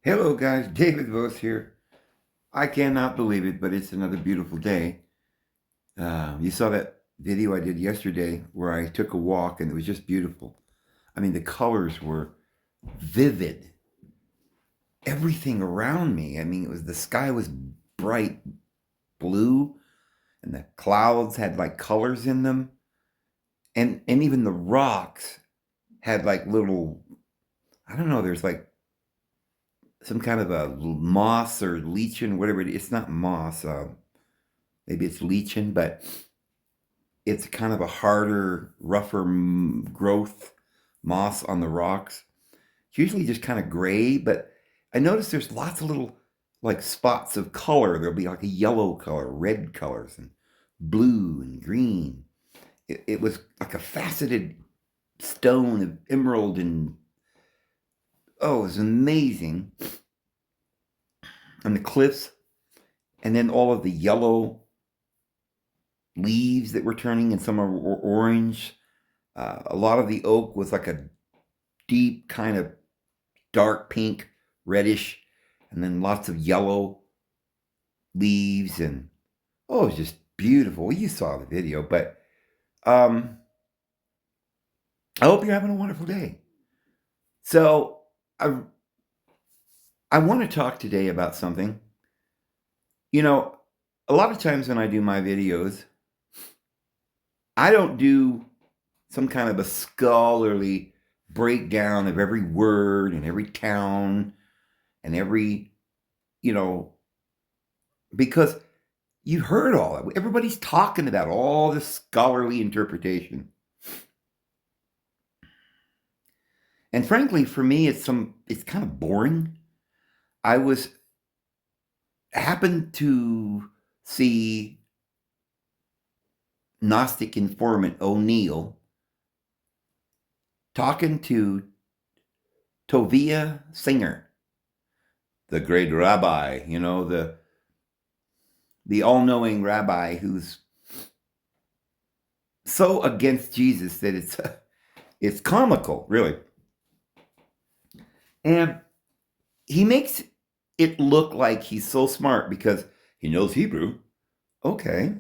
Hello, guys. David Vose here. I cannot believe it, but it's another beautiful day. You saw that video I did yesterday where I took a walk and it was just beautiful. I mean, the colors were vivid. Everything around me. I mean, the sky was bright blue and the clouds had like colors in them. And even the rocks had like little, I don't know, there's like some kind of a moss or lichen, whatever it is. It's not moss. Maybe it's lichen, but it's kind of a harder, rougher growth moss on the rocks. It's usually just kind of gray, but I noticed there's lots of little like spots of color. There'll be like a yellow color, red colors, and blue and green. It was like a faceted stone of emerald, and oh, it was amazing. And the cliffs, and then all of the yellow leaves that were turning, and some are orange. A lot of the oak was like a deep kind of dark pink, reddish, and then lots of yellow leaves, and oh, it was just beautiful. You saw the video, but I hope you're having a wonderful day. So I want to talk today about something. You know, a lot of times when I do my videos, I don't do some kind of a scholarly breakdown of every word and every town and every, you know, because you heard all that. Everybody's talking about all this scholarly interpretation. And frankly, for me, it's kind of boring. I happened to see Gnostic informant O'Neill talking to Tovia Singer, the great rabbi, the all-knowing rabbi who's so against Jesus that it's comical, really. And he makes it look like he's so smart because he knows Hebrew. Okay.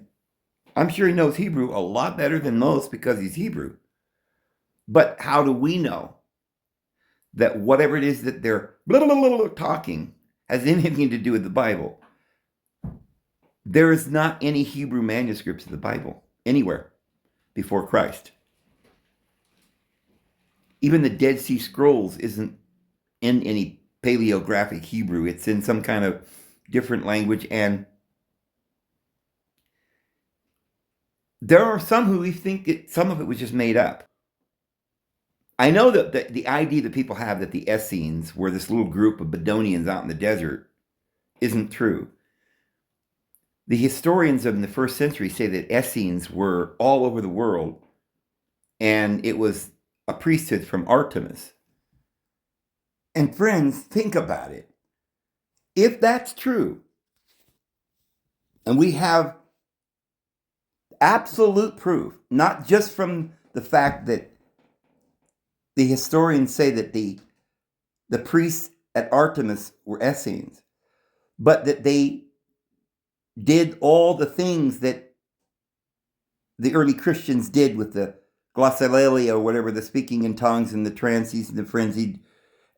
I'm sure he knows Hebrew a lot better than most because he's Hebrew. But how do we know that whatever it is that they're blah, blah, blah, blah, talking has anything to do with the Bible? There is not any Hebrew manuscripts of the Bible anywhere before Christ. Even the Dead Sea Scrolls isn't in any paleographic Hebrew. It's in some kind of different language, and there are some who think some of it was just made up. I know that the idea that people have that the Essenes were this little group of Bedouins out in the desert isn't true. The historians of the first century say that Essenes were all over the world, and it was a priesthood from Artemis. And friends, think about it. If that's true, and we have absolute proof, not just from the fact that the historians say that the priests at Artemis were Essenes, but that they did all the things that the early Christians did with the glossolalia, or whatever, the speaking in tongues and the trances and the frenzied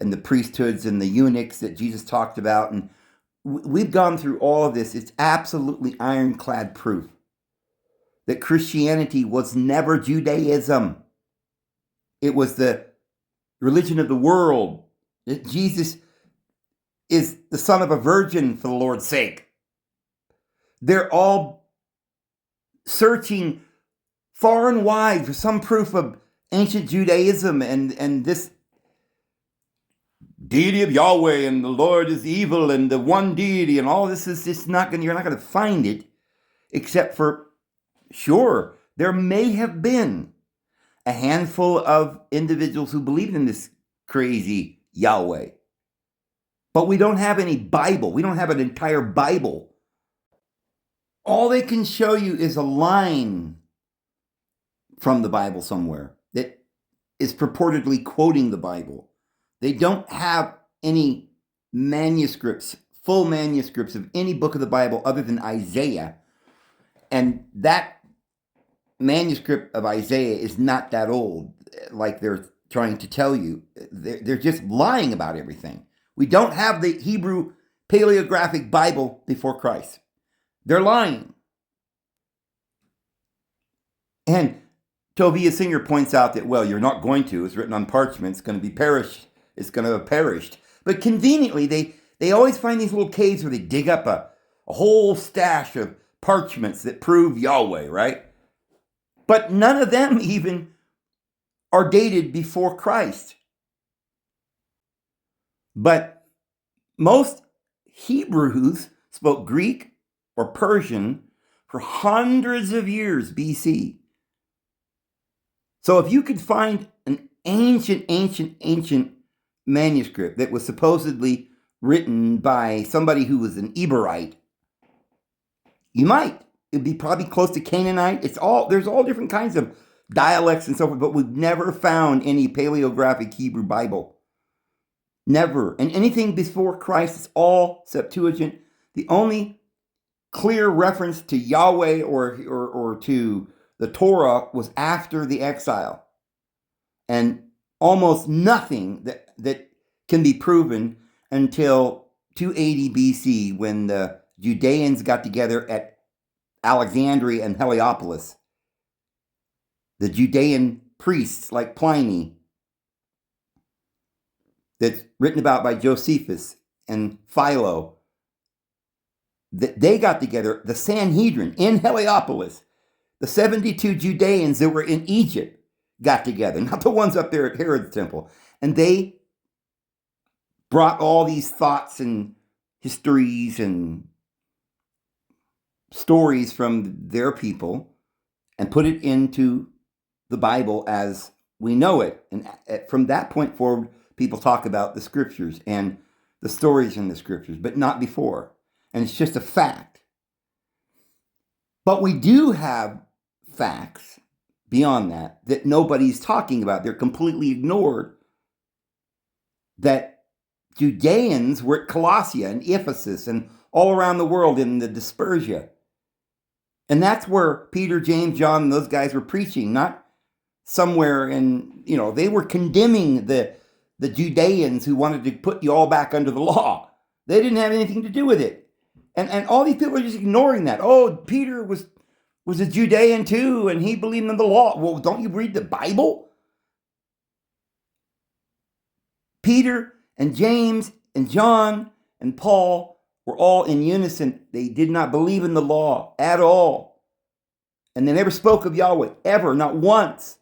and the priesthoods and the eunuchs that Jesus talked about. And we've gone through all of this. It's absolutely ironclad proof that Christianity was never Judaism. It was the religion of the world. That Jesus is the son of a virgin for the Lord's sake. They're all searching far and wide for some proof of ancient Judaism and this deity of Yahweh, and the Lord is evil, and the one deity, and all this is just you're not going to find it, except for, sure, there may have been a handful of individuals who believed in this crazy Yahweh. But we don't have any Bible. We don't have an entire Bible. All they can show you is a line from the Bible somewhere that is purportedly quoting the Bible. They don't have any manuscripts, full manuscripts of any book of the Bible other than Isaiah. And that manuscript of Isaiah is not that old, like they're trying to tell you. They're just lying about everything. We don't have the Hebrew paleographic Bible before Christ. They're lying. And Tovia Singer points out that, well, you're not going to. It's written on parchment. It's going to be perished. It's going to have perished. But conveniently, they always find these little caves where they dig up a whole stash of parchments that prove Yahweh, right? But none of them even are dated before Christ. But most Hebrews spoke Greek or Persian for hundreds of years BC. So if you could find an ancient manuscript that was supposedly written by somebody who was an Eberite, you might. It'd be probably close to Canaanite. There's all different kinds of dialects and so forth, but we've never found any paleographic Hebrew Bible. Never. And anything before Christ is all Septuagint. The only clear reference to Yahweh or to the Torah was after the exile. And almost nothing that can be proven until 280 BC, when the Judeans got together at Alexandria and Heliopolis. The Judean priests like Pliny, that's written about by Josephus and Philo, that they got together, the Sanhedrin in Heliopolis. The 72 Judeans that were in Egypt got together, not the ones up there at Herod's temple. And they brought all these thoughts and histories and stories from their people and put it into the Bible as we know it. And from that point forward, people talk about the scriptures and the stories in the scriptures, but not before. And it's just a fact. But we do have facts beyond that nobody's talking about. They're completely ignored. That Judeans were at Colossia and Ephesus and all around the world in the Dispersia. And that's where Peter, James, John, and those guys were preaching, not somewhere in, they were condemning the Judeans who wanted to put you all back under the law. They didn't have anything to do with it. And all these people are just ignoring that. Oh, Peter was a Judean too, and he believed in the law. Well, don't you read the Bible? Peter and James and John and Paul were all in unison. They did not believe in the law at all. And they never spoke of Yahweh, ever, not once.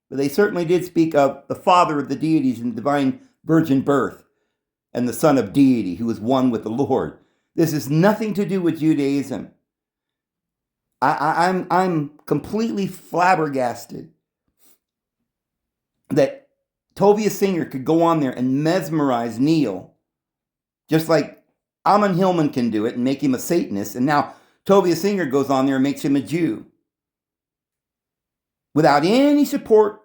But they certainly did speak of the Father of the deities in divine virgin birth and the Son of deity who was one with the Lord. This has nothing to do with Judaism. I'm completely flabbergasted that Tovia Singer could go on there and mesmerize Neil, just like Amon Hillman can do it and make him a Satanist, and now Tovia Singer goes on there and makes him a Jew. Without any support,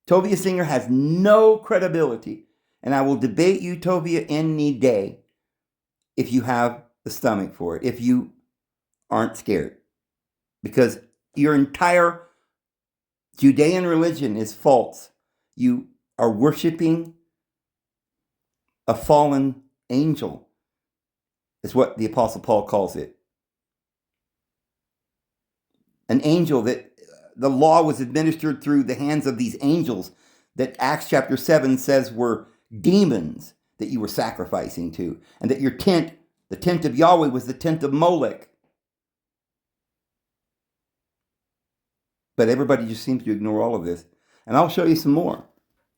Tovia Singer has no credibility. And I will debate you, Tovia, any day if you have the stomach for it, if you aren't scared. Because your entire Judean religion is false. You are worshiping a fallen angel, is what the Apostle Paul calls it. An angel that the law was administered through the hands of these angels that Acts chapter 7 says were demons that you were sacrificing to. And that your tent, the tent of Yahweh, was the tent of Molech. But everybody just seems to ignore all of this. And I'll show you some more.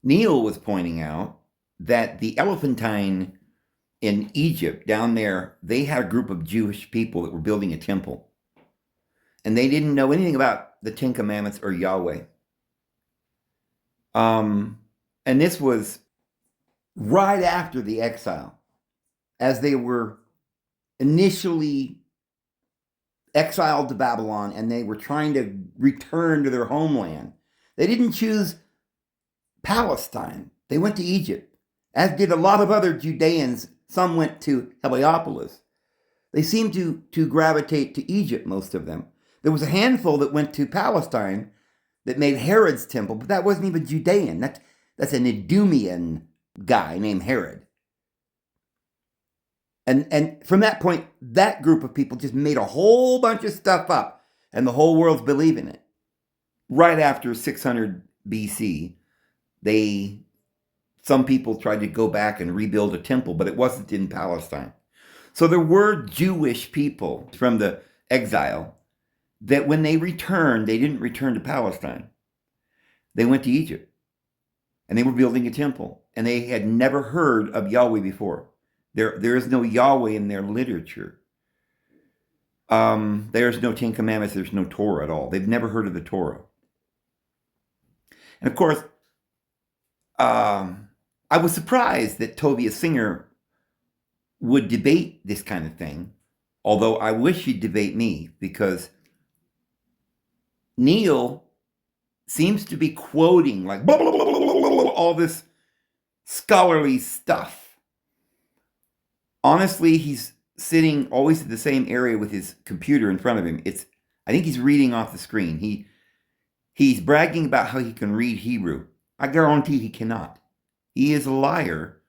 Neil was pointing out that the Elephantine in Egypt, down there, they had a group of Jewish people that were building a temple. And they didn't know anything about the Ten Commandments or Yahweh. And this was right after the exile, as they were initially exiled to Babylon and they were trying to return to their homeland. They didn't choose Palestine. They went to Egypt. as did a lot of other Judeans. Some went to Heliopolis. They seemed to gravitate to Egypt, most of them. There was a handful that went to Palestine that made Herod's temple, but that wasn't even Judean. That's an Idumean guy named Herod. And from that point, that group of people just made a whole bunch of stuff up, and the whole world's believing it. Right after 600 BC, some people tried to go back and rebuild a temple, but it wasn't in Palestine. So there were Jewish people from the exile that when they returned, they didn't return to Palestine. They went to Egypt, and they were building a temple, and they had never heard of Yahweh before. There is no Yahweh in their literature. There's no Ten Commandments. There's no Torah at all. They've never heard of the Torah. And of course, I was surprised that Tovia Singer would debate this kind of thing, although I wish she'd debate me, because Neil seems to be quoting like blah, blah, blah, blah, blah, blah, all this scholarly stuff. Honestly, he's sitting always at the same area with his computer in front of him. I think he's reading off the screen. He's bragging about how he can read Hebrew. I guarantee he cannot. He is a liar.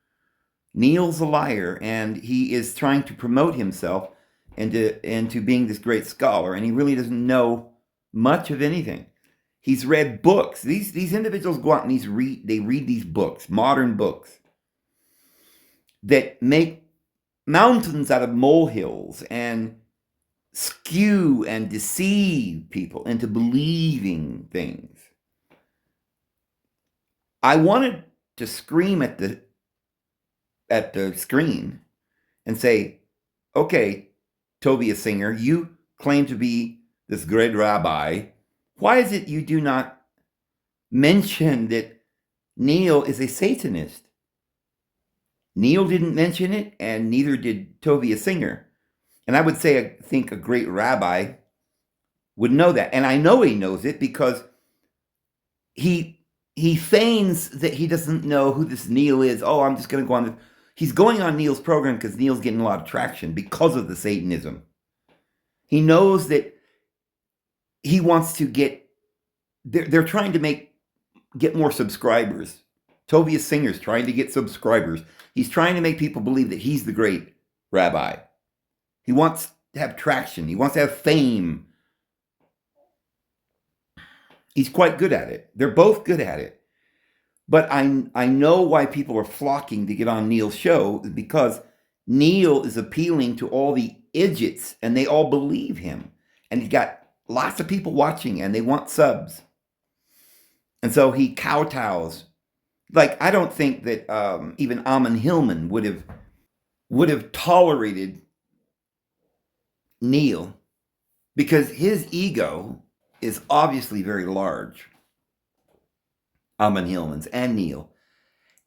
Neil's a liar, and he is trying to promote himself into being this great scholar, and he really doesn't know much of anything. He's read books. These individuals go out and they read these books, modern books, that make mountains out of molehills and skew and deceive people into believing things. I wanted to scream at the screen and say, okay, Tovia Singer, you claim to be this great rabbi. Why is it you do not mention that Neil is a Satanist? Neil didn't mention it, and neither did Tovia Singer. And I would say, I think a great rabbi would know that. And I know he knows it because he feigns that he doesn't know who this Neil is. Oh, I'm just going to go on this. He's going on Neil's program because Neil's getting a lot of traction because of the Satanism. He knows that he wants to they're trying to get more subscribers. Tovia Singer's trying to get subscribers. He's trying to make people believe that he's the great rabbi. He wants to have traction. He wants to have fame. He's quite good at it. They're both good at it. But I know why people are flocking to get on Neil's show, because Neil is appealing to all the idiots, and they all believe him. And he's got lots of people watching, and they want subs. And so he kowtows. Like, I don't think that even Amon Hillman would have tolerated Neil, because his ego is obviously very large. Amon Hillman's and Neil.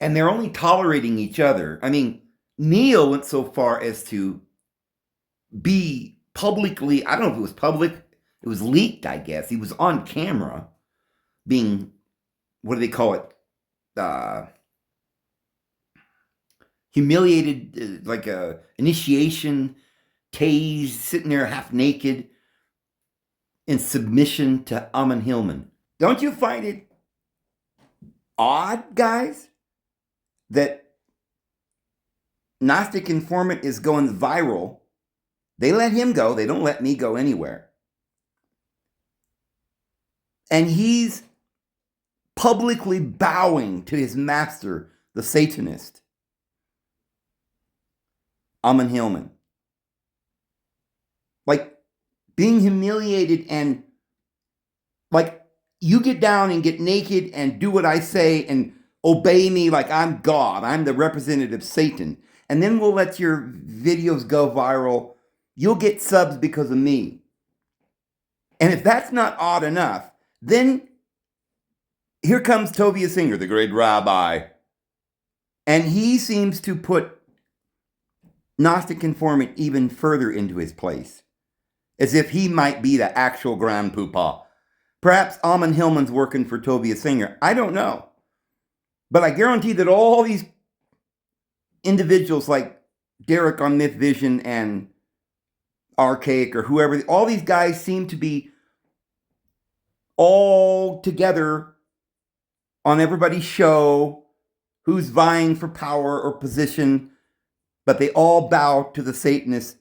And they're only tolerating each other. I mean, Neil went so far as to be publicly, I don't know if it was public, it was leaked, I guess. He was on camera being, what do they call it? Humiliated, like a initiation, tased, sitting there half naked in submission to Amon Hillman. Don't you find it odd, guys, that Gnostic Informant is going viral? They let him go. They don't let me go anywhere. And he's publicly bowing to his master, the Satanist, Amon Hillman. Like, being humiliated, and like, you get down and get naked and do what I say and obey me like I'm God. I'm the representative Satan. And then we'll let your videos go viral. You'll get subs because of me. And if that's not odd enough, then here comes Tovia Singer, the great rabbi. And he seems to put Gnostic Informant even further into his place, as if he might be the actual Grand Poopah. Perhaps Amon Hillman's working for Tovia Singer. I don't know. But I guarantee that all these individuals like Derek on Myth Vision and Archaic or whoever, all these guys seem to be all together on everybody's show, who's vying for power or position, but they all bow to the Satanist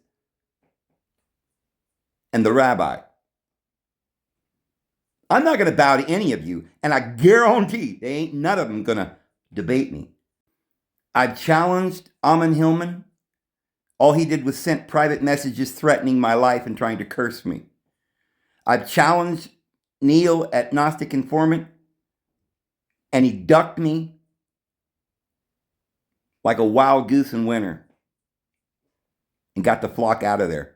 and the rabbi. I'm not going to bow to any of you, and I guarantee they ain't none of them going to debate me. I've challenged Amon Hillman. All he did was send private messages threatening my life and trying to curse me. I've challenged Neil at Gnostic Informant, and he ducked me like a wild goose in winter and got the flock out of there.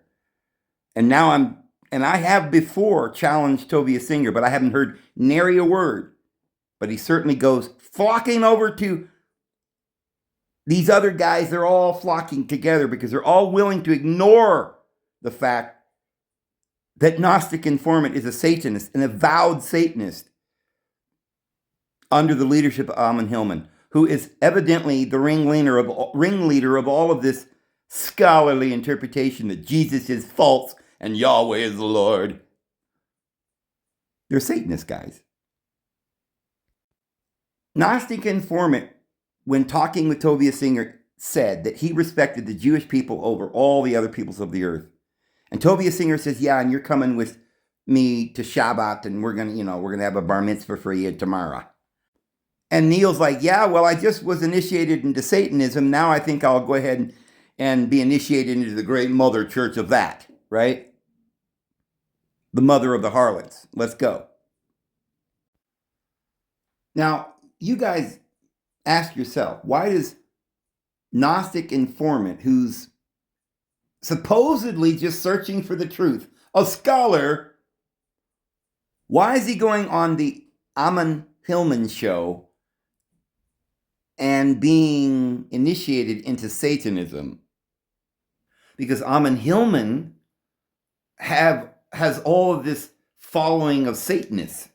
And now I have before challenged Tovia Singer, but I haven't heard nary a word. But he certainly goes flocking over to these other guys. They're all flocking together because they're all willing to ignore the fact that Gnostic Informant is a Satanist, an avowed Satanist, under the leadership of Amon Hillman, who is evidently the ringleader of all of this scholarly interpretation that Jesus is false and Yahweh is the Lord. They're Satanist guys. Gnostic Informant, when talking with Tovia Singer, said that he respected the Jewish people over all the other peoples of the earth. And Tovia Singer says, yeah, and you're coming with me to Shabbat, and we're gonna have a bar mitzvah for you tomorrow. And Neil's like, yeah, well, I just was initiated into Satanism. Now I think I'll go ahead and be initiated into the great mother church of that, right? The mother of the harlots. Let's go. Now, you guys ask yourself, why does Gnostic Informant, who's supposedly just searching for the truth, a scholar, why is he going on the Amon Hillman show and being initiated into Satanism? Because Amon Hillman has all of this following of Satanists,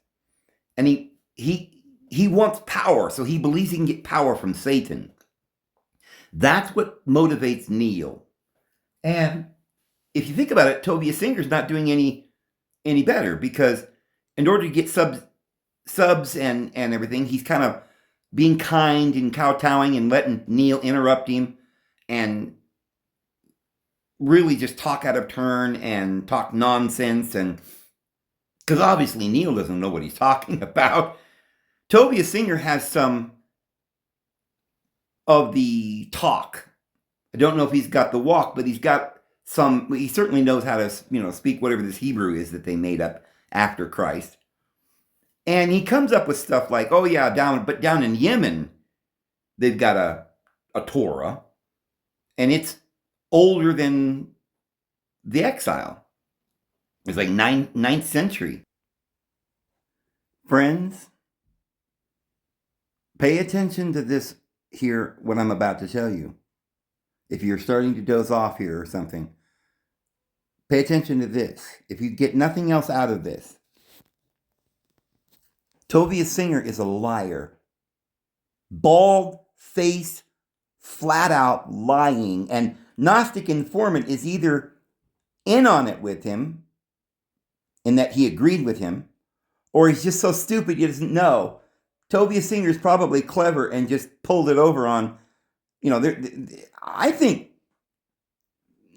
and he wants power, so he believes he can get power from Satan. That's what motivates Neil. And if you think about it, Tovia Singer's not doing any better, because in order to get subs and everything, he's kind of being kind and kowtowing and letting Neil interrupt him and really just talk out of turn and talk nonsense, and because obviously Neil doesn't know what he's talking about. Tovia Singer has some of the talk. I don't know if he's got the walk, but he's got some. He certainly knows how to, speak whatever this Hebrew is that they made up after Christ. And he comes up with stuff like, oh yeah, down in Yemen, they've got a Torah, and it's older than the exile. It's like 9th century. Friends, pay attention to this here, what I'm about to tell you. If you're starting to doze off here or something, pay attention to this. If you get nothing else out of this, Tovia Singer is a liar. Bald-faced, flat-out lying. And Gnostic Informant is either in on it with him, in that he agreed with him, or he's just so stupid he doesn't know. Tovia Singer's probably clever and just pulled it over on, I think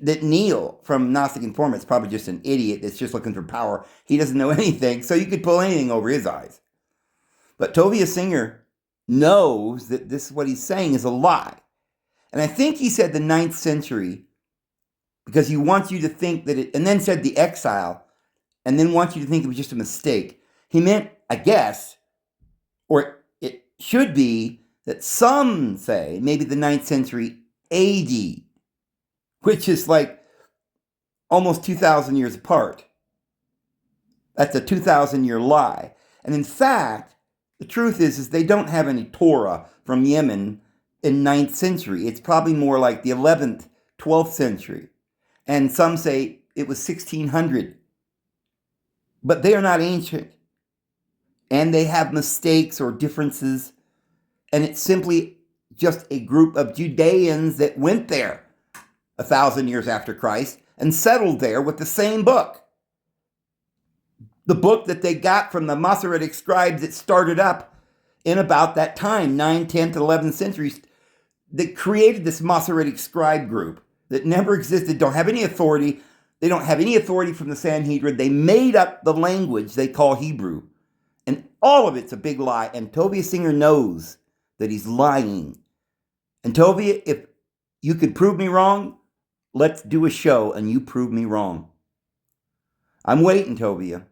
that Neil from Gnostic Informant is probably just an idiot that's just looking for power. He doesn't know anything, so you could pull anything over his eyes. But Tovia Singer knows that this, what he's saying, is a lie. And I think he said the 9th century because he wants you to think that it, and then said the exile, and then wants you to think it was just a mistake. He meant, I guess, or it should be, that some say maybe the 9th century AD, which is like almost 2,000 years apart. That's a 2,000-year lie. And in fact, the truth is they don't have any Torah from Yemen in 9th century. It's probably more like the 11th, 12th century. And some say it was 1600. But they are not ancient. And they have mistakes or differences. And it's simply just a group of Judeans that went there 1,000 years after Christ and settled there with the same book. The book that they got from the Masoretic scribes that started up in about that time, 9th, 10th, 11th centuries, that created this Masoretic scribe group that never existed, don't have any authority. They don't have any authority from the Sanhedrin. They made up the language they call Hebrew. And all of it's a big lie. And Tovia Singer knows that he's lying. And Tovia, if you could prove me wrong, let's do a show and you prove me wrong. I'm waiting, Tovia.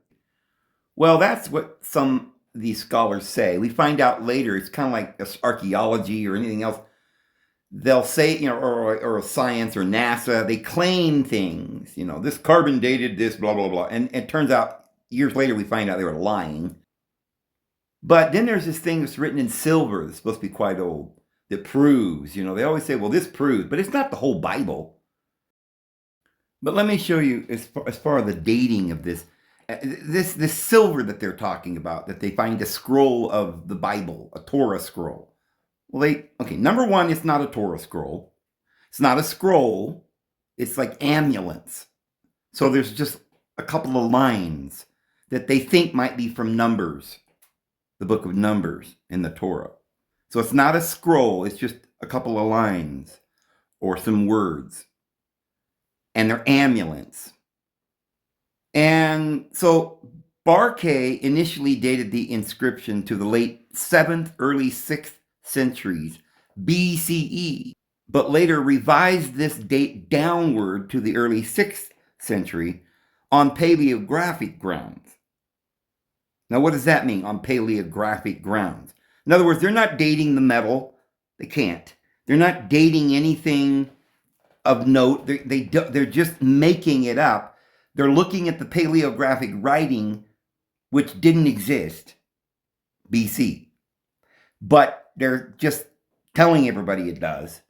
Well, that's what some of these scholars say. We find out later, it's kind of like archaeology or anything else. They'll say, or science or NASA, they claim things, this carbon dated this, blah, blah, blah. And it turns out, years later, we find out they were lying. But then there's this thing that's written in silver that's supposed to be quite old that proves, they always say, well, this proves, but it's not the whole Bible. But let me show you, as far as the dating of this silver that they're talking about, that they find a scroll of the Bible, a Torah scroll. Well, number one, it's not a Torah scroll. It's not a scroll. It's like amulets. So there's just a couple of lines that they think might be from Numbers, the book of Numbers in the Torah. So it's not a scroll. It's just a couple of lines or some words. And they're amulets. And so Barkay initially dated the inscription to the late 7th, early 6th centuries BCE, but later revised this date downward to the early 6th century on paleographic grounds. Now, what does that mean, on paleographic grounds? In other words, they're not dating the metal. They can't. They're not dating anything of note. They're just making it up. They're looking at the paleographic writing, which didn't exist BC. But they're just telling everybody it does.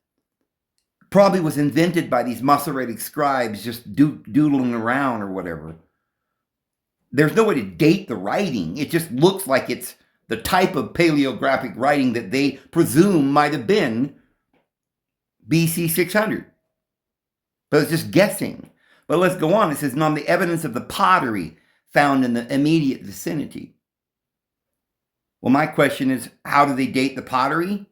Probably was invented by these Masoretic scribes just doodling around or whatever. There's no way to date the writing. It just looks like it's the type of paleographic writing that they presume might have been BC 600. But it's just guessing. But let's go on. It says, on the evidence of the pottery found in the immediate vicinity. Well, my question is, how do they date the pottery?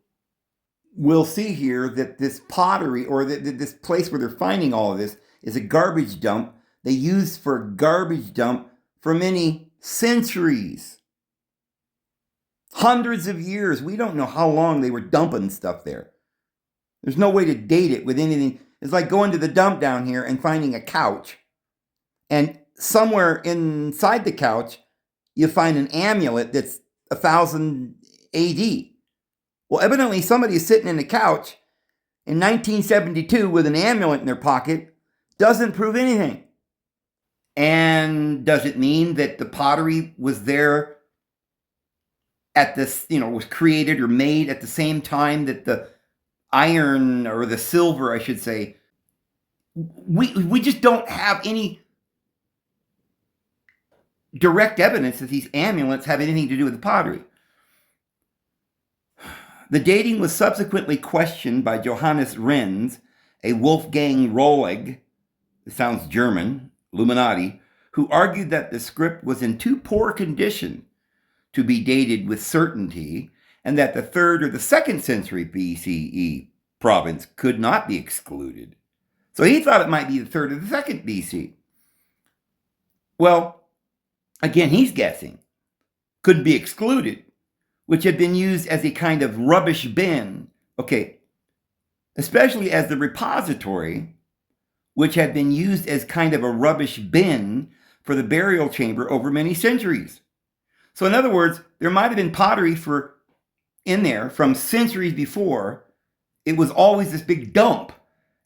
We'll see here that this pottery, or this place where they're finding all of this, is a garbage dump they used for a garbage dump for many centuries. Hundreds of years. We don't know how long they were dumping stuff there. There's no way to date it with anything. It's like going to the dump down here and finding a couch. And somewhere inside the couch, you find an amulet that's 1,000 AD. Well, evidently somebody is sitting in a couch in 1972 with an amulet in their pocket. Doesn't prove anything. And does it mean that the pottery was there at this, was created or made at the same time that the iron, or the silver, I should say? We just don't have any direct evidence that these amulets have anything to do with the pottery. The dating was subsequently questioned by Johannes Renz, a Wolfgang Rohlig, it sounds German, Illuminati, who argued that the script was in too poor condition to be dated with certainty, and that the 3rd or the 2nd century BCE province could not be excluded. So he thought it might be the 3rd or the 2nd BC. Well, again, he's guessing. Couldn't be excluded, which had been used as a kind of rubbish bin. Okay, especially as the repository, which had been used as kind of a rubbish bin for the burial chamber over many centuries. So in other words, there might have been pottery in there from centuries before. It was always this big dump.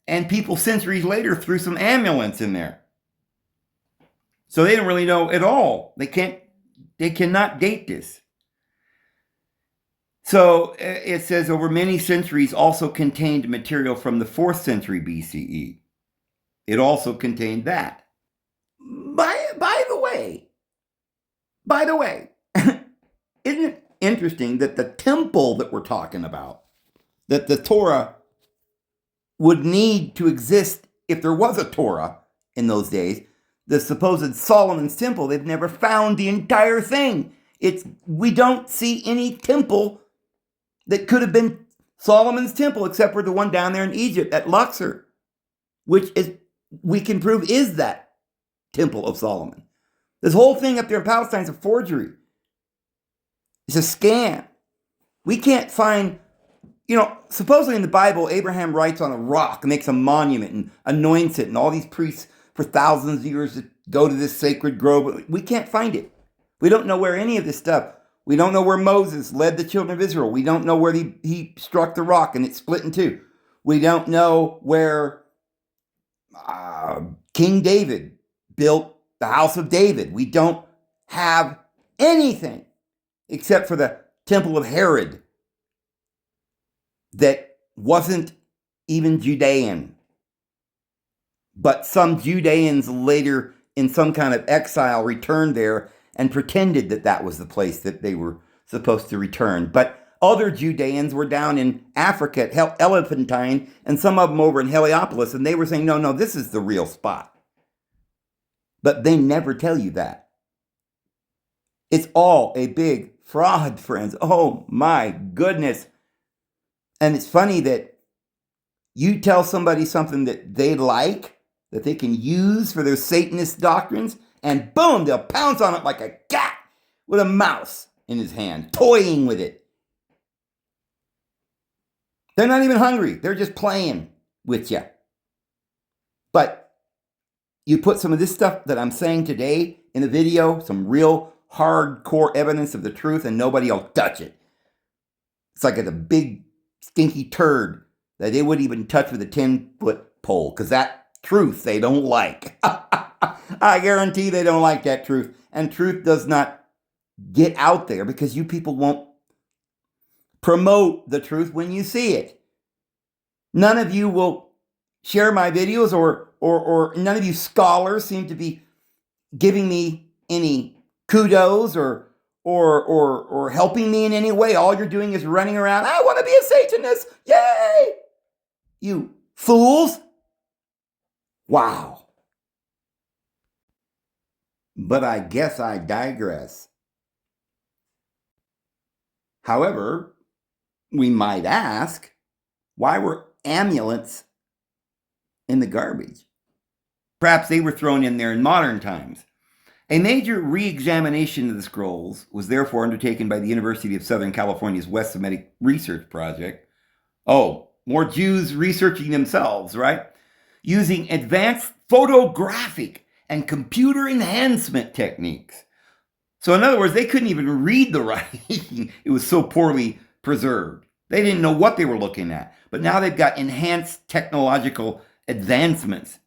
And people centuries later threw some amulets in there. So they don't really know at all. They cannot date this. So it says over many centuries also contained material from the 4th century BCE. It also contained that. By the way, isn't it interesting that the temple that we're talking about that the Torah would need to exist if there was a Torah in those days. The supposed Solomon's temple, they've never found the entire thing. We don't see any temple that could have been Solomon's temple except for the one down there in Egypt at Luxor, which is we can prove is that temple of Solomon. This whole thing up there in Palestine is a forgery. It's a scam. We can't find, supposedly in the Bible, Abraham writes on a rock, makes a monument and anoints it, and all these priests for thousands of years to go to this sacred grove. We can't find it. We don't know where any of this stuff. We don't know where Moses led the children of Israel. We don't know where he struck the rock and it split in two. We don't know where King David built the house of David. We don't have anything except for the temple of Herod that wasn't even Judean. But some Judeans later, in some kind of exile, returned there and pretended that that was the place that they were supposed to return. But other Judeans were down in Africa at Elephantine, and some of them over in Heliopolis, and they were saying, no, this is the real spot. But they never tell you that. It's all a big fraud, friends. Oh my goodness. And it's funny that you tell somebody something that they like, that they can use for their Satanist doctrines, and boom, they'll pounce on it like a cat with a mouse in his hand, toying with it. They're not even hungry. They're just playing with you. But you put some of this stuff that I'm saying today in a video, some real hardcore evidence of the truth, and nobody will touch it. It's like a big stinky turd that they wouldn't even touch with a 10-foot pole, because that truth they don't like. I guarantee they don't like that truth. And truth does not get out there because you people won't promote the truth when you see it. None of you will share my videos, or none of you scholars seem to be giving me any kudos or helping me in any way. All you're doing is running around, I want to be a Satanist. Yay! You fools. Wow. But I guess I digress. However, we might ask, why were amulets in the garbage? Perhaps they were thrown in there in modern times. A major re-examination of the scrolls was therefore undertaken by the University of Southern California's West Semitic Research Project. Oh, more Jews researching themselves, right? Using advanced photographic and computer enhancement techniques. So in other words, they couldn't even read the writing. It was so poorly preserved. They didn't know what they were looking at. But now they've got enhanced technological advancements,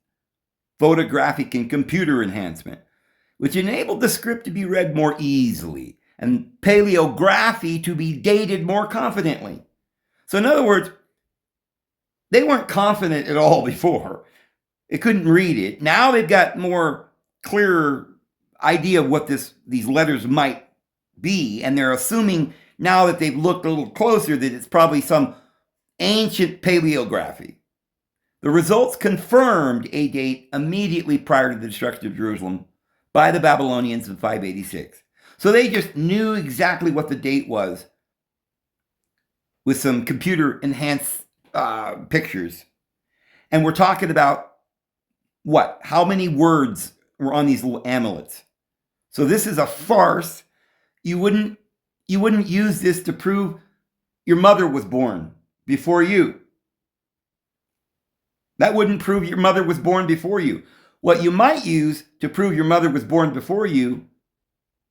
photographic and computer enhancement, which enabled the script to be read more easily and paleography to be dated more confidently. So in other words, they weren't confident at all before. They couldn't read it. Now they've got more clearer idea of what these letters might be, and they're assuming now that they've looked a little closer that it's probably some ancient paleography. The results confirmed a date immediately prior to the destruction of Jerusalem by the Babylonians in 586. So they just knew exactly what the date was with some computer enhanced pictures. And we're talking about what? How many words were on these little amulets? So this is a farce. You wouldn't use this to prove your mother was born before you. That wouldn't prove your mother was born before you. What you might use to prove your mother was born before you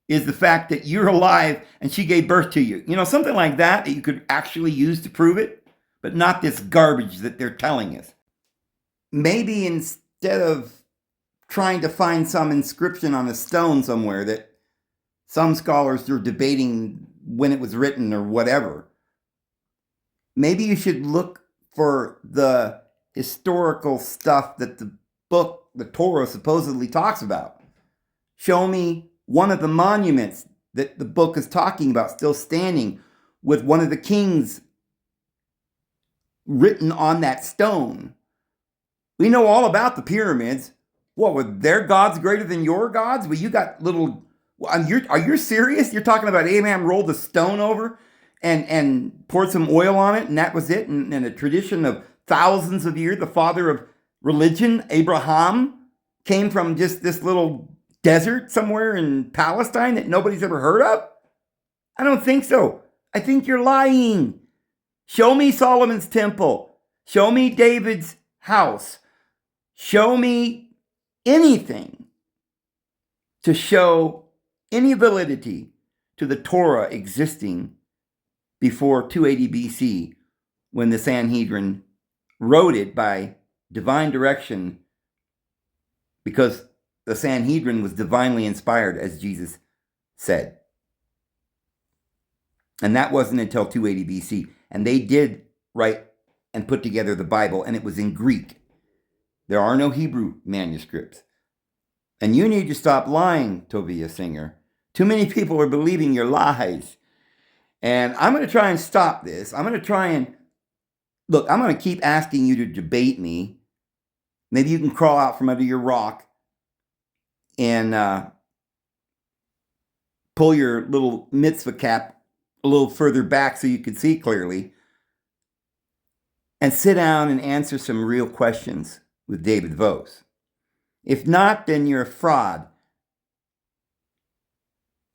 is the fact that you're alive and she gave birth to you. Something like that you could actually use to prove it, but not this garbage that they're telling us. Maybe instead of trying to find some inscription on a stone somewhere that some scholars are debating when it was written or whatever, maybe you should look for the historical stuff that the book, the Torah, supposedly talks about. Show me one of the monuments that the book is talking about still standing with one of the kings written on that stone. We know all about the pyramids. What, were their gods greater than your gods? Well, you got little. Are you serious? You're talking about Abraham rolled the stone over and poured some oil on it, and that was it? And a tradition of thousands of years, the father of religion, Abraham, came from just this little desert somewhere in Palestine that nobody's ever heard of? I don't think so. I think you're lying. Show me Solomon's temple. Show me David's house. Show me anything to show any validity to the Torah existing before 280 BC, when the Sanhedrin wrote it by divine direction, because the Sanhedrin was divinely inspired, as Jesus said. And that wasn't until 280 BC. And they did write and put together the Bible, and it was in Greek. There are no Hebrew manuscripts. And you need to stop lying, Tovia Singer. Too many people are believing your lies. And I'm going to try and stop this. I'm going to keep asking you to debate me. Maybe you can crawl out from under your rock and pull your little mitzvah cap a little further back so you can see clearly, and sit down and answer some real questions with David Vose. If not, then you're a fraud.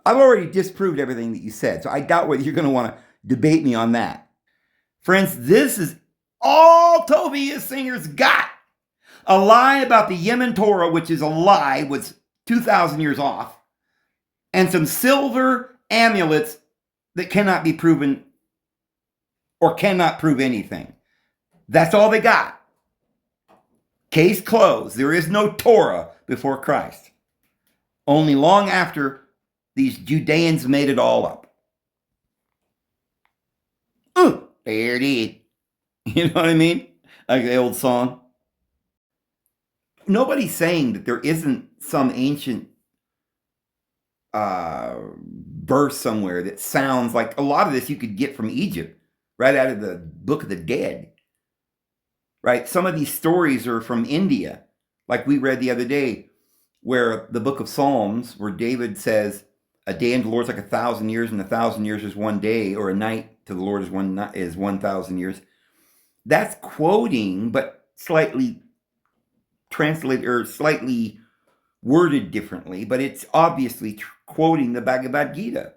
I've already disproved everything that you said, so I doubt whether you're going to want to debate me on that. Friends, this is all Tovia Singer's got. A lie about the Yemen Torah, which is a lie, was 2,000 years off, and some silver amulets that cannot be proven or cannot prove anything. That's all they got. Case closed. There is no Torah before Christ. Only long after these Judeans made it all up. There it is. You know what I mean? Like the old song. Nobody's saying that there isn't some ancient verse somewhere that sounds like a lot of this you could get from Egypt, right out of the Book of the Dead. Right? Some of these stories are from India, like we read the other day, where the Book of Psalms, where David says, a day unto the Lord is like 1,000 years, and 1,000 years is one day, or a night to the Lord is 1,000 years. That's quoting, but slightly translated or slightly worded differently, but it's obviously quoting the Bhagavad Gita,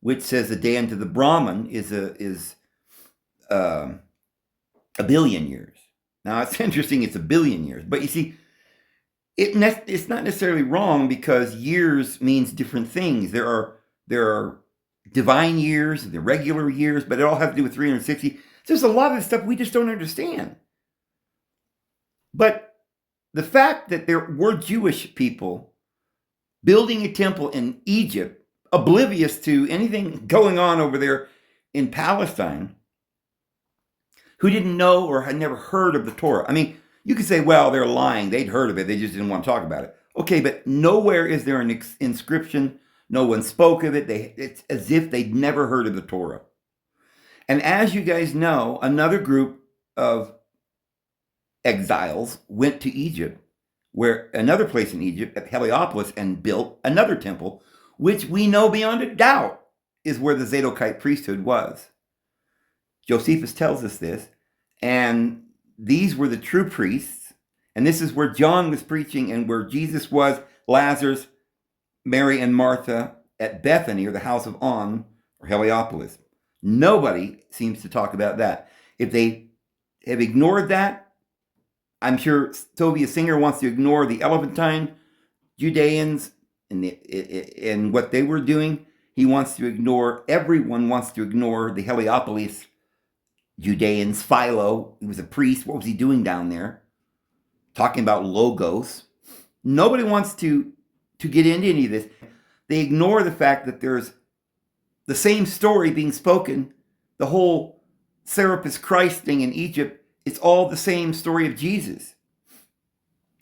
which says a day unto the Brahman is a billion years. Now it's interesting, it's a billion years, but you see, it's not necessarily wrong, because years means different things. There are divine years, the regular years, but it all has to do with 360. There's a lot of stuff we just don't understand. But the fact that there were Jewish people building a temple in Egypt, oblivious to anything going on over there in Palestine, who didn't know or had never heard of the Torah. I mean, you could say, well, they're lying. They'd heard of it. They just didn't want to talk about it. Okay, but nowhere is there an inscription. No one spoke of it. It's as if they'd never heard of the Torah. And as you guys know, another group of exiles went to Egypt, where another place in Egypt, at Heliopolis, and built another temple, which we know beyond a doubt is where the Zadokite priesthood was. Josephus tells us this, and these were the true priests, and this is where John was preaching and where Jesus was, Lazarus, Mary, and Martha at Bethany, or the house of On, or Heliopolis. Nobody seems to talk about that. If they have ignored that, I'm sure Tovia Singer wants to ignore the Elephantine Judeans and what they were doing. He wants to ignore, everyone wants to ignore the Heliopolis Judeans. Philo, he was a priest. What was he doing down there? Talking about logos. Nobody wants to get into any of this. They ignore the fact that there's the same story being spoken. The whole Serapis Christ thing in Egypt, it's all the same story of Jesus.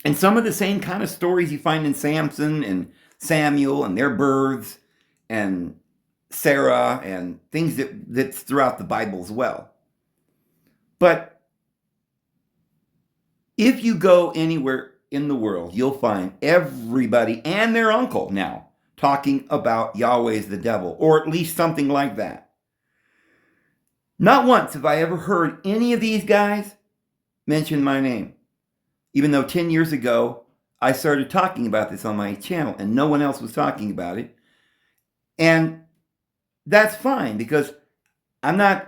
And some of the same kind of stories you find in Samson and Samuel and their births and Sarah and things that's throughout the Bible as well. But If you go anywhere in the world, you'll find everybody and their uncle now talking about Yahweh as the devil, or at least something like that. Not once have I ever heard any of these guys mention my name, even though 10 years ago I started talking about this on my channel and no one else was talking about it. And that's fine, because I'm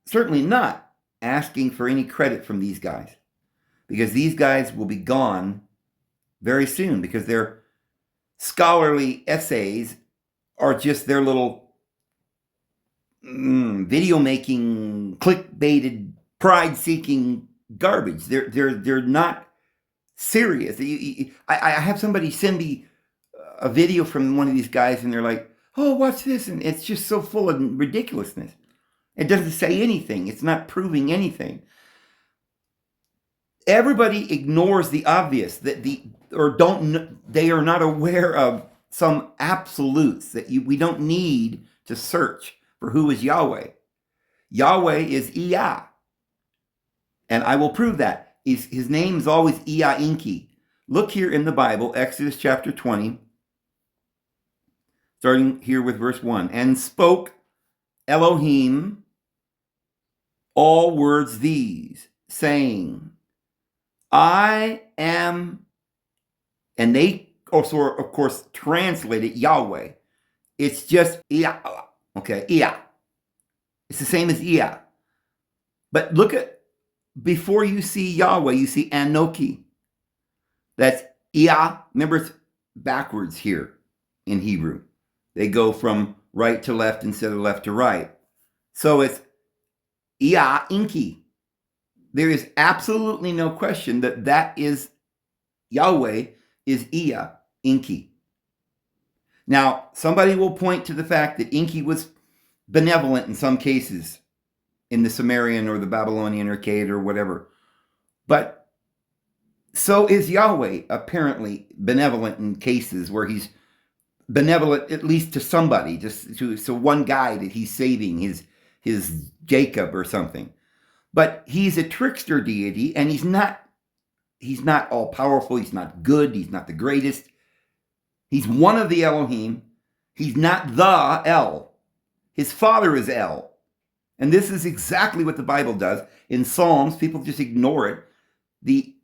certainly not asking for any credit from these guys, because these guys will be gone very soon, because their scholarly essays are just their little video making, clickbaited, pride seeking garbage. They're not serious. I have somebody send me a video from one of these guys, and they're like, "Oh, watch this," and it's just so full of ridiculousness. It doesn't say anything. It's not proving anything. Everybody ignores the obvious, they are not aware of some absolutes that we don't need to search for who is Yahweh. Yahweh is Iyah, and I will prove that. His name is always Iyah Inki. Look here in the Bible, Exodus chapter 20, starting here with verse 1. And spoke Elohim all words these, saying, I am, and they also, of course, translate it Yahweh. It's just Iyah, okay, Iyah. It's the same as Iyah. But look at, before you see Yahweh, you see Anoki. That's Iyah. Remember, it's backwards here in Hebrew. They go from right to left instead of left to right. So it's Iyah Inki. There is absolutely no question that is Yahweh is Iyah Inki. Now, somebody will point to the fact that Inki was benevolent in some cases in the Sumerian or the Babylonian or Akkad or whatever. But so is Yahweh apparently benevolent in cases where he's benevolent at least to somebody, just to one guy that he's saving, his Jacob or something. But he's a trickster deity, and he's not all powerful. He's not good. He's not the greatest. He's one of the Elohim. He's not the El. His father is El. And this is exactly what the Bible does. In Psalms, people just ignore it. The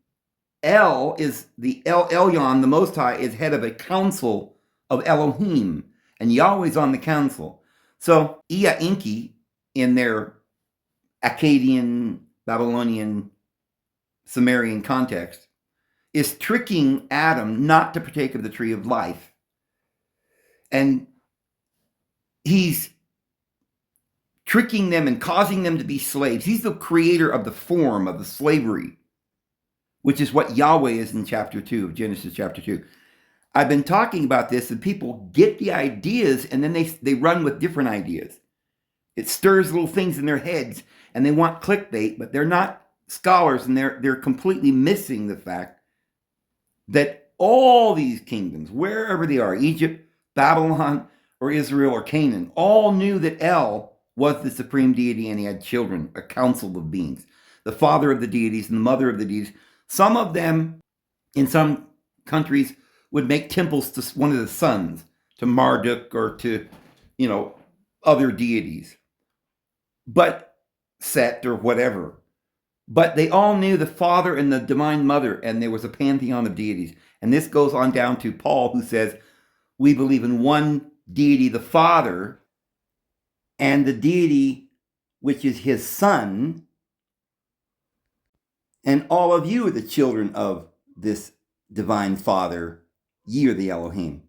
El is the Elyon, the Most High, is head of a council of Elohim, and Yahweh's on the council. So Iyah Inki, in their Akkadian, Babylonian, Sumerian context, is tricking Adam not to partake of the tree of life. And he's tricking them and causing them to be slaves. He's the creator of the form of the slavery, which is what Yahweh is in chapter 2 of Genesis chapter 2. I've been talking about this, and people get the ideas, and then they run with different ideas. It stirs little things in their heads, and they want clickbait, but they're not scholars, and they're completely missing the fact that all these kingdoms, wherever they are, Egypt, Babylon, or Israel, or Canaan, all knew that El was the supreme deity, and he had children, a council of beings, the father of the deities and the mother of the deities. Some of them, in some countries, would make temples to one of the sons, to Marduk or to, other deities, but Set or whatever. But they all knew the Father and the Divine Mother, and there was a pantheon of deities. And this goes on down to Paul, who says, we believe in one deity, the Father, and the deity which is his Son, and all of you are the children of this Divine Father, ye are the Elohim.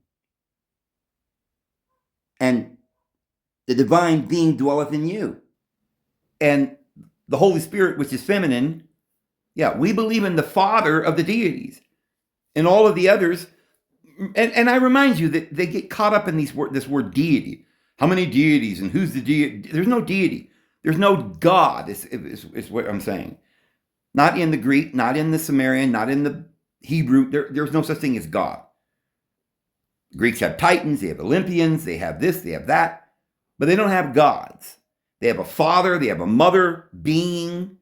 And the divine being dwelleth in you. And the Holy Spirit, which is feminine, we believe in the Father of the deities. And all of the others, and I remind you that they get caught up in this word deity. How many deities and who's the deity? There's no deity. There's no God, is what I'm saying. Not in the Greek, not in the Sumerian, not in the Hebrew. There's no such thing as God. Greeks have titans, they have Olympians, they have this, they have that, but they don't have gods. They have a father, they have a mother being,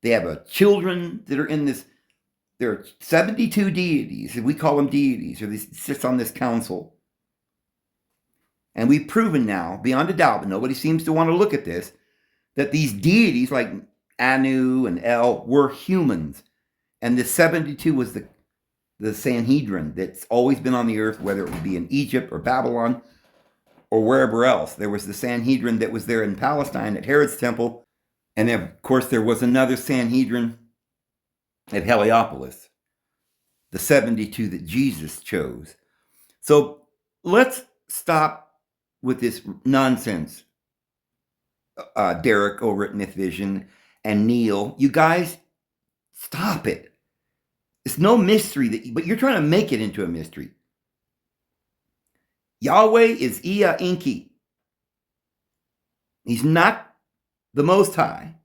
they have children that are in this there are 72 deities, and we call them deities, or they sit on this council. And we've proven now, beyond a doubt, but nobody seems to want to look at this, that these deities like Anu and El were humans. And the 72 was the Sanhedrin that's always been on the earth, whether it would be in Egypt or Babylon or wherever else. There was the Sanhedrin that was there in Palestine at Herod's temple. And then, of course, there was another Sanhedrin at Heliopolis, the 72 that Jesus chose. So let's stop with this nonsense. Derek over at Myth Vision and Neil, you guys, stop it. It's no mystery, but you're trying to make it into a mystery. Yahweh is Ea Enki. He's not the Most High.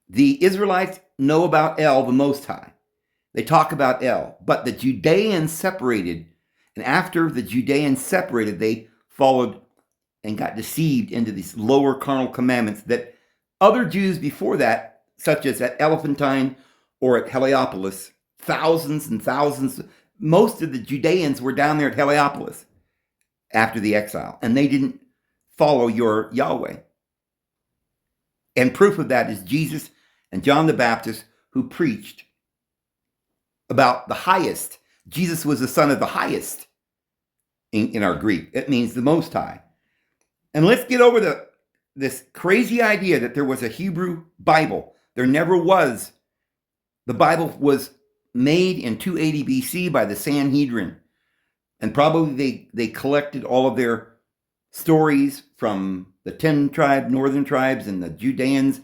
The Israelites know about El, the Most High. They talk about El, but the Judeans separated, and after the Judeans separated, they followed and got deceived into these lower carnal commandments that other Jews before that, such as at Elephantine or at Heliopolis, thousands and thousands, most of the Judeans were down there at Heliopolis after the exile, and they didn't follow your Yahweh. And proof of that is Jesus and John the Baptist, who preached about the highest. Jesus was the son of the highest in our Greek. It means the Most High. And let's get over this crazy idea that there was a Hebrew Bible. There never was. The Bible was made in 280 BC by the Sanhedrin. And probably they collected all of their stories from the 10 northern tribes and the Judeans.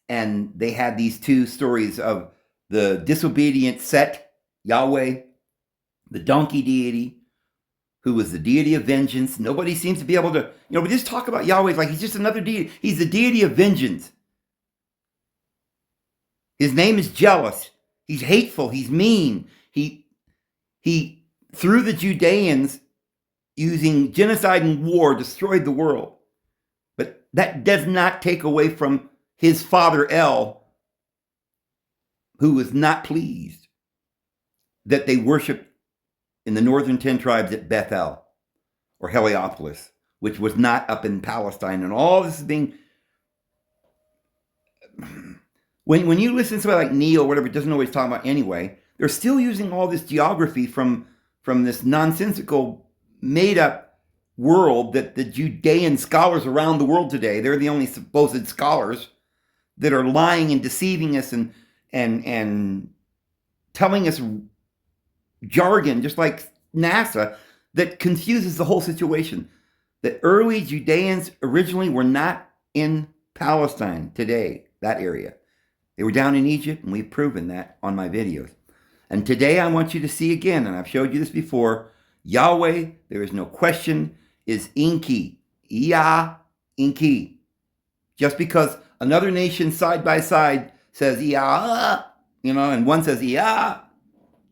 And they had these two stories of the disobedient Set, Yahweh, the donkey deity, who was the deity of vengeance. Nobody seems to be able to, we just talk about Yahweh like he's just another deity. He's the deity of vengeance. His name is jealous. He's hateful. He's mean. He through the Judeans, using genocide and war, destroyed the world. But that does not take away from his father El, who was not pleased that they worshiped in the northern 10 tribes at Bethel or Heliopolis, which was not up in Palestine. And all this is being... When you listen to somebody like Neil or whatever, doesn't know what he's talking about anyway, they're still using all this geography from this nonsensical, made-up world that the Judean scholars around the world today, they're the only supposed scholars that are lying and deceiving us and telling us jargon, just like NASA, that confuses the whole situation. The early Judeans originally were not in Palestine today, that area. They were down in Egypt, and we've proven that on my videos. And today I want you to see again, and I've showed you this before, Yahweh, there is no question, is Enki. Ea Enki. Just because another nation side by side says Ea, and one says Ea,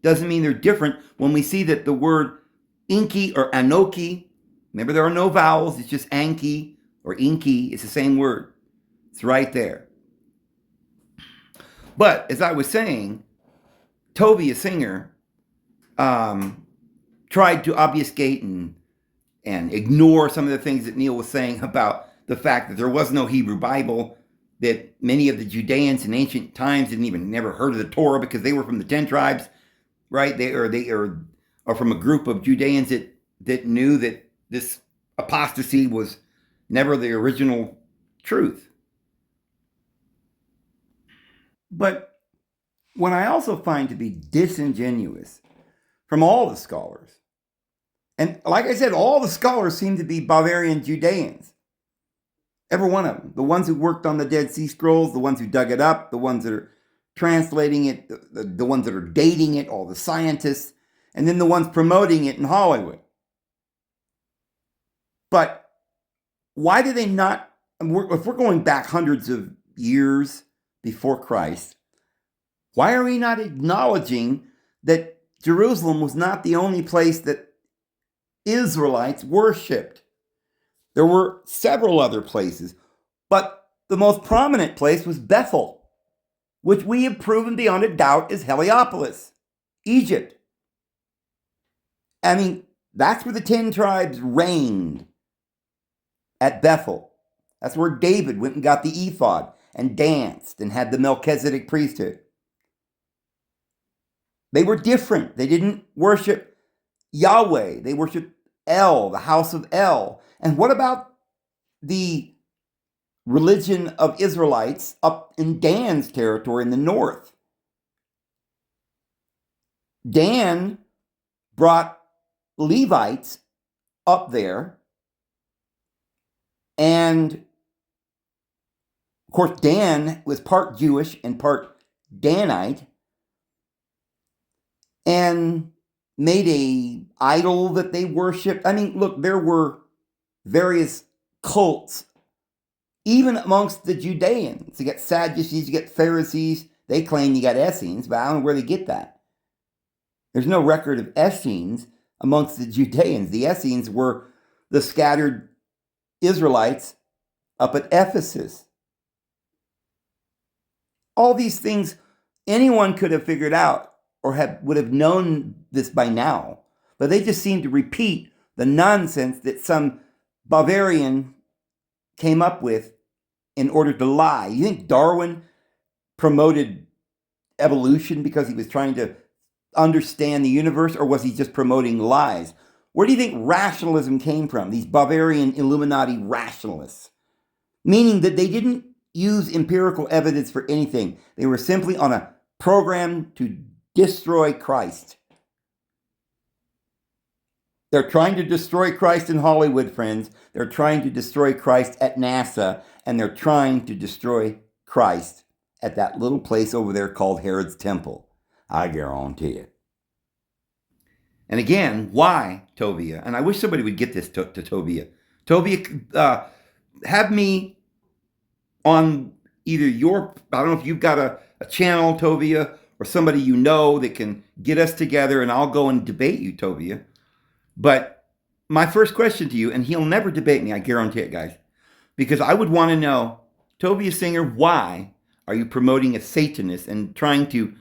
doesn't mean they're different. When we see that the word Enki or Anoki, remember there are no vowels, it's just Anki or Inki, it's the same word. It's right there. But as I was saying, Tovia singer tried to obfuscate and ignore some of the things that Neil was saying about the fact that there was no Hebrew Bible, that many of the Judeans in ancient times didn't even never heard of the Torah because they were from the 10 tribes, right? They are from a group of Judeans that knew that this apostasy was never the original truth. But what I also find to be disingenuous from all the scholars, and like I said, all the scholars seem to be Bavarian Judeans. Every one of them. The ones who worked on the Dead Sea Scrolls, the ones who dug it up, the ones that are translating it, the ones that are dating it, all the scientists, and then the ones promoting it in Hollywood. But why do they not, if we're going back hundreds of years before Christ, why are we not acknowledging that Jerusalem was not the only place that Israelites worshipped? There were several other places, but the most prominent place was Bethel, which we have proven beyond a doubt is Heliopolis, Egypt. I mean, that's where the 10 tribes reigned, at Bethel. That's where David went and got the ephod and danced and had the Melchizedek priesthood. They were different. They didn't worship Yahweh. They worshiped El, the house of El. And what about the religion of Israelites up in Dan's territory in the north? Dan brought Levites up there, and of course Dan was part Jewish and part Danite, and made a idol that they worshipped. I mean, look, there were various cults, even amongst the Judeans. You get Sadducees, you get Pharisees. They claim you got Essenes, but I don't know where they get that. There's no record of Essenes amongst the Judeans. The Essenes were the scattered Israelites up at Ephesus. All these things anyone could have figured out or would have known this by now, but they just seem to repeat the nonsense that some Bavarian came up with in order to lie. You think Darwin promoted evolution because he was trying to understand the universe, or was he just promoting lies? Where do you think rationalism came from? These Bavarian Illuminati rationalists, meaning that they didn't use empirical evidence for anything. They were simply on a program to destroy Christ. They're trying to destroy Christ in Hollywood, friends. They're trying to destroy Christ at NASA, and they're trying to destroy Christ at that little place over there called Herod's Temple. I guarantee it. And again, why Tovia? And I wish somebody would get this to Tovia. Tovia, have me on either I don't know if you've got a channel, Tovia, or somebody you know that can get us together, and I'll go and debate you, Tovia. But my first question to you, and he'll never debate me, I guarantee it, guys, because I would want to know, Tovia Singer, why are you promoting a Satanist and trying to,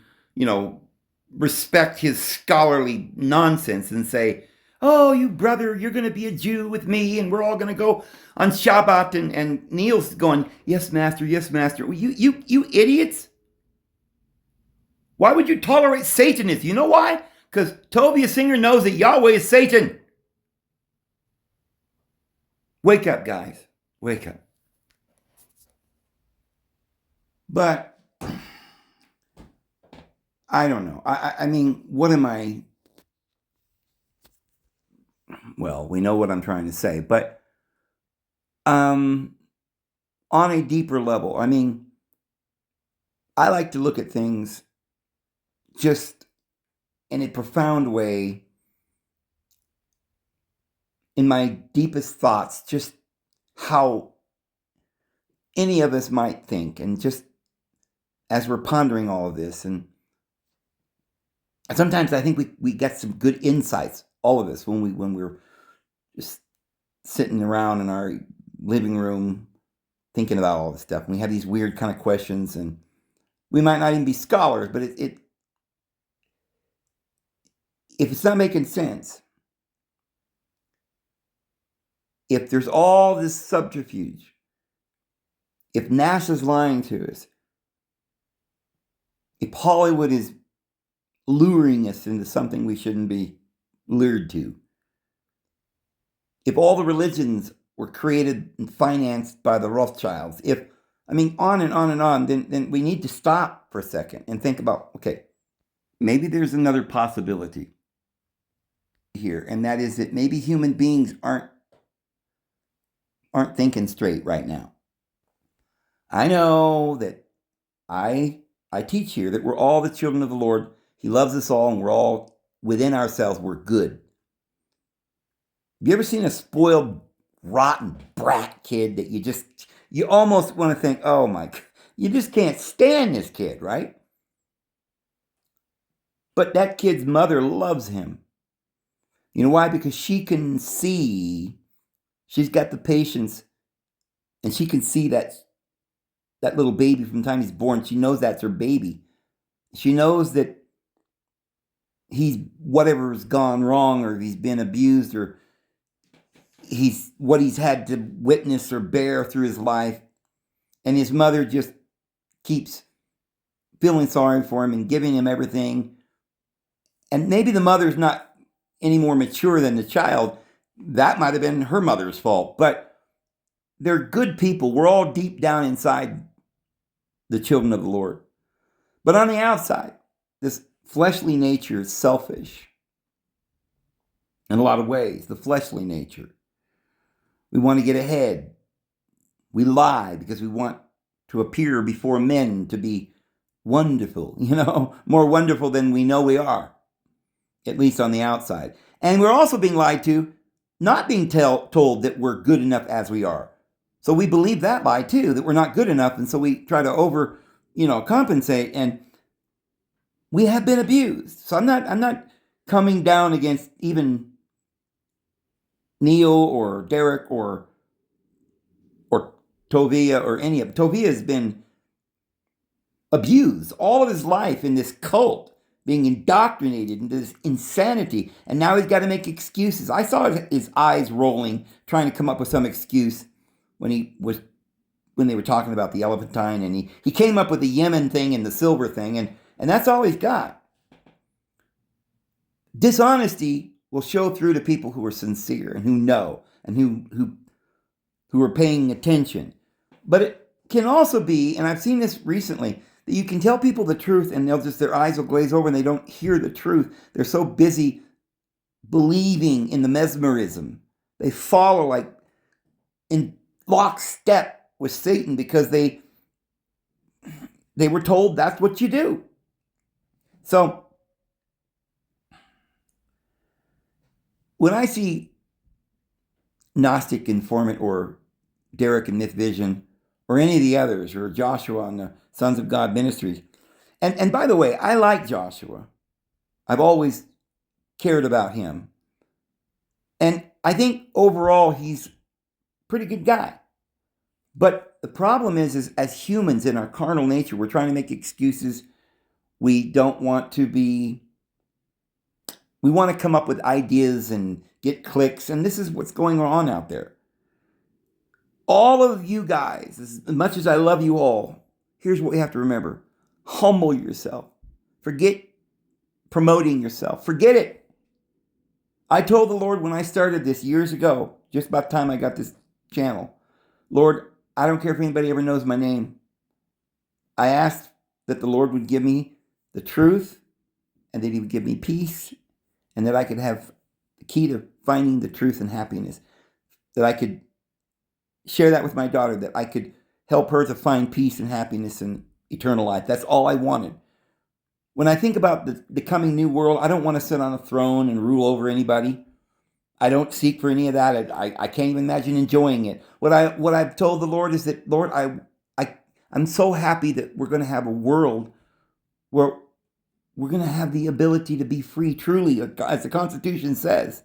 respect his scholarly nonsense and say, oh, you brother, you're going to be a Jew with me, and we're all going to go on Shabbat, and Neil's going, yes, master, yes, master. Well, you idiots. Why would you tolerate Satanists? You know why? Because Tovia Singer knows that Yahweh is Satan. Wake up, guys. Wake up. But I don't know. I mean, what am I? Well, we know what I'm trying to say, but on a deeper level, I mean, I like to look at things just in a profound way, in my deepest thoughts, just how any of us might think, and just as we're pondering all of this, and sometimes I think we get some good insights, all of us, when we're just sitting around in our living room thinking about all this stuff, and we have these weird kind of questions, and we might not even be scholars, but if it's not making sense, if there's all this subterfuge, if NASA's lying to us, if Hollywood is luring us into something we shouldn't be lured to, if all the religions were created and financed by the Rothschilds, on and on and on, then we need to stop for a second and think about, okay, maybe there's another possibility here, and that is that maybe human beings aren't thinking straight right now. I know that I teach here that we're all the children of the Lord. He loves us all, and we're all within ourselves. We're good. Have you ever seen a spoiled, rotten brat kid that you almost want to think, oh my, you just can't stand this kid, right? But that kid's mother loves him. You know why? Because she can see, she's got the patience, and she can see that that little baby from the time he's born. She knows that's her baby. She knows that whatever's gone wrong, or he's been abused, or what he's had to witness or bear through his life. And his mother just keeps feeling sorry for him and giving him everything. And maybe the mother's not any more mature than the child. That might have been her mother's fault. But they're good people. We're all deep down inside the children of the Lord. But on the outside, this fleshly nature is selfish in a lot of ways. The fleshly nature. We want to get ahead. We lie because we want to appear before men to be wonderful, more wonderful than we know we are, at least on the outside. And we're also being lied to, not being told that we're good enough as we are. So we believe that lie too, that we're not good enough, and so we try to compensate, and we have been abused. So I'm not coming down against even Neil or Derek or Tovia or any of it. Tovia has been abused all of his life in this cult, being indoctrinated into this insanity, and now he's got to make excuses. I saw his eyes rolling, trying to come up with some excuse when they were talking about the elephantine, and he came up with the Yemen thing and the silver thing, and that's all he's got. Dishonesty will show through to people who are sincere and who know and who are paying attention. But it can also be, and I've seen this recently, that you can tell people the truth and their eyes will glaze over and they don't hear the truth. They're so busy believing in the mesmerism. They follow like in lockstep with Satan because they were told that's what you do. So when I see Gnostic Informant or Derek and Myth Vision or any of the others, or Joshua on the Sons of God Ministries, and by the way, I like Joshua. I've always cared about him. And I think overall he's a pretty good guy. But the problem is as humans in our carnal nature, we're trying to make excuses. We want to come up with ideas and get clicks, and this is what's going on out there. All of you guys, as much as I love you all, here's what we have to remember. Humble yourself. Forget promoting yourself. Forget it. I told the Lord when I started this years ago, just about the time I got this channel, Lord, I don't care if anybody ever knows my name. I asked that the Lord would give me the truth and that he would give me peace and that I could have the key to finding the truth and happiness, that I could share that with my daughter, that I could help her to find peace and happiness and eternal life. That's all I wanted. When I think about the coming new world, I don't want to sit on a throne and rule over anybody. I don't seek for any of that. I can't even imagine enjoying it. What I've told the Lord is that, Lord, I'm so happy that we're going to have a world where we're going to have the ability to be free, truly, as the Constitution says,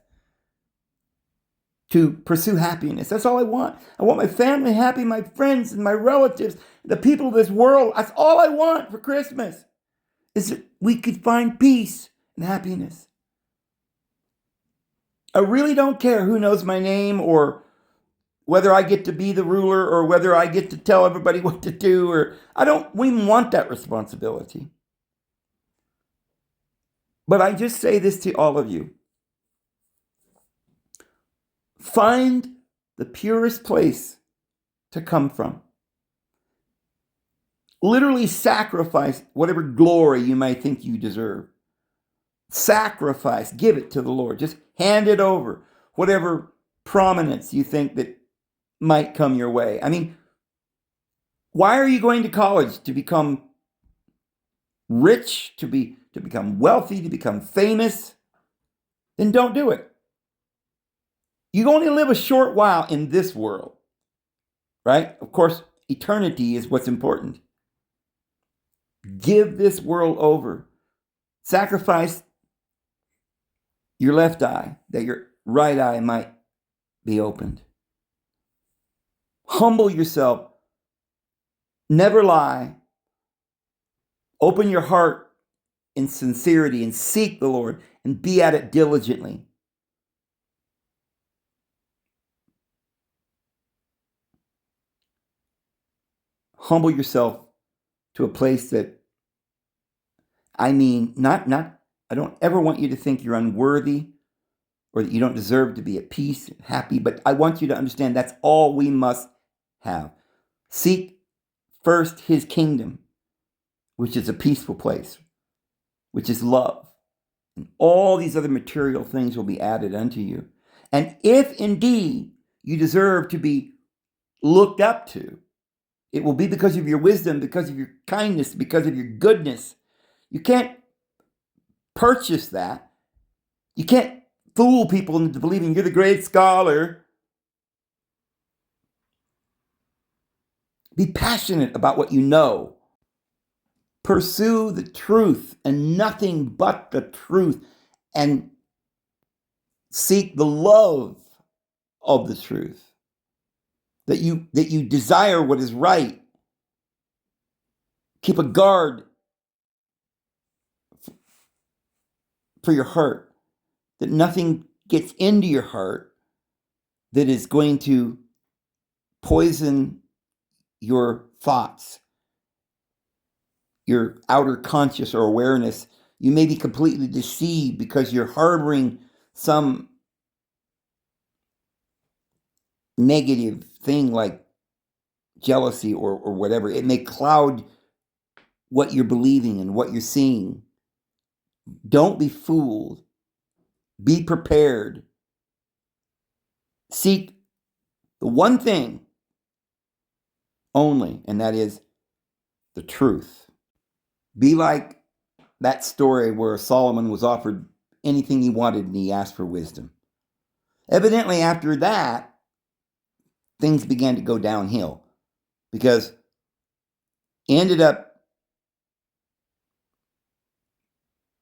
to pursue happiness. That's all I want. I want my family happy, my friends and my relatives, the people of this world. That's all I want for Christmas, is that we could find peace and happiness. I really don't care who knows my name or whether I get to be the ruler or whether I get to tell everybody what to do, or I don't even want that responsibility. But I just say this to all of you. Find the purest place to come from. Literally sacrifice whatever glory you might think you deserve. Sacrifice, give it to the Lord. Just hand it over. Whatever prominence you think that might come your way. I mean, why are you going to college? To become rich, to become wealthy, to become famous? Then don't do it. You only live a short while in this world, right? Of course, eternity is what's important. Give this world over. Sacrifice your left eye that your right eye might be opened. Humble yourself Never lie. Open your heart in sincerity and seek the Lord and be at it diligently. Humble yourself to a place that, I don't ever want you to think you're unworthy or that you don't deserve to be at peace, happy, but I want you to understand that's all we must have. Seek first his kingdom, which is a peaceful place, which is love. And all these other material things will be added unto you. And if indeed you deserve to be looked up to, it will be because of your wisdom, because of your kindness, because of your goodness. You can't purchase that. You can't fool people into believing you're the great scholar. Be passionate about what you know. Pursue the truth and nothing but the truth, and seek the love of the truth. That you desire what is right. Keep a guard for your heart, that nothing gets into your heart that is going to poison your thoughts, your outer conscious or awareness. You may be completely deceived because you're harboring some negative thing like jealousy or whatever. It may cloud what you're believing and what you're seeing. Don't be fooled. Be prepared. Seek the one thing only, and that is the truth. Be like that story where Solomon was offered anything he wanted and he asked for wisdom. Evidently, after that, things began to go downhill because he ended up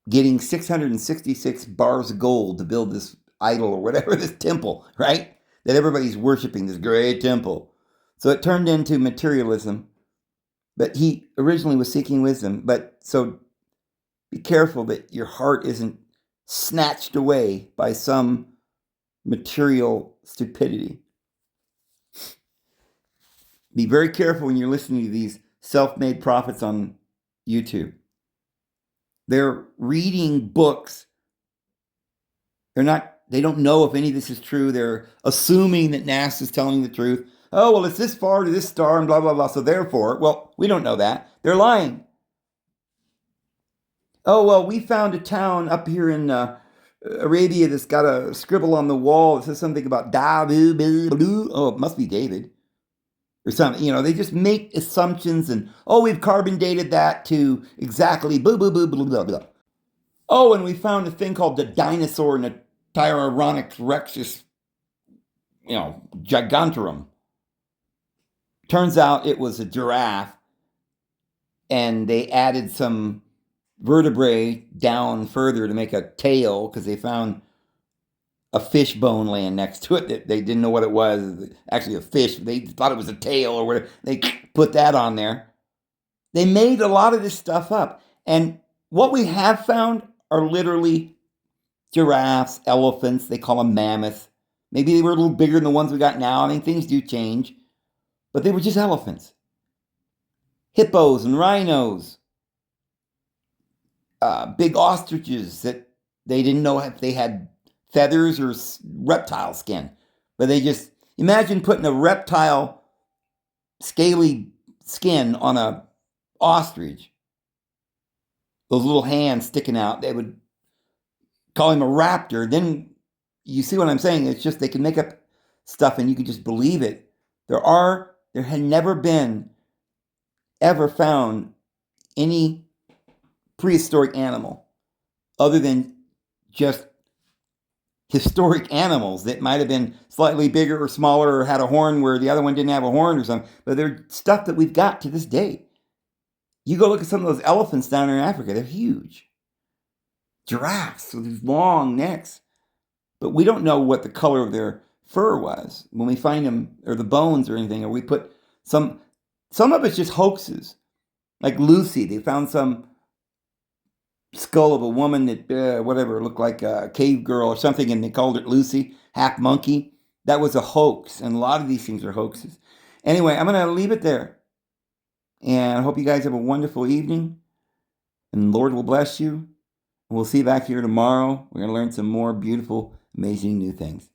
getting 666 bars of gold to build this idol or whatever, this temple, right? That everybody's worshiping, this great temple. So it turned into materialism, but he originally was seeking wisdom. But so be careful that your heart isn't snatched away by some material stupidity. Be very careful when you're listening to these self-made prophets on YouTube. They're reading books. They don't know if any of this is true. They're assuming that NASA's telling the truth. Oh, well, it's this far to this star and blah, blah, blah. So therefore, well, we don't know that. They're lying. Oh, well, we found a town up here in Arabia that's got a scribble on the wall that says something about David. Oh, it must be David or something. They just make assumptions and, oh, we've carbon dated that to exactly blah, blah, blah, blah, blah, blah. Oh, and we found a thing called the dinosaur Tyrannosaurus rexus, gigantorum. Turns out it was a giraffe, and they added some vertebrae down further to make a tail because they found a fish bone laying next to it that they didn't know what it was. Actually, a fish. They thought it was a tail or whatever. They put that on there. They made a lot of this stuff up. And what we have found are literally giraffes, elephants. They call them mammoths. Maybe they were a little bigger than the ones we got now. I mean, things do change. But they were just elephants. Hippos and rhinos. Big ostriches that they didn't know if they had feathers or reptile skin. But they just, imagine putting a reptile scaly skin on a ostrich. Those little hands sticking out. They would call him a raptor. Then you see what I'm saying? It's just they can make up stuff and you can just believe it. There had never been ever found any prehistoric animal other than just historic animals that might have been slightly bigger or smaller or had a horn where the other one didn't have a horn or something. But they're stuff that we've got to this day. You go look at some of those elephants down there in Africa. They're huge. Giraffes with these long necks. But we don't know what the color of their fur was when we find them, or the bones or anything, or we put some Some of it's just hoaxes. Like Lucy, they found some skull of a woman that, whatever, looked like a cave girl or something, and they called it Lucy, half monkey. That was a hoax, and a lot of these things are hoaxes. Anyway, I'm going to leave it there. And I hope you guys have a wonderful evening, and the Lord will bless you. And we'll see you back here tomorrow. We're going to learn some more beautiful, amazing new things.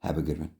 Have a good one.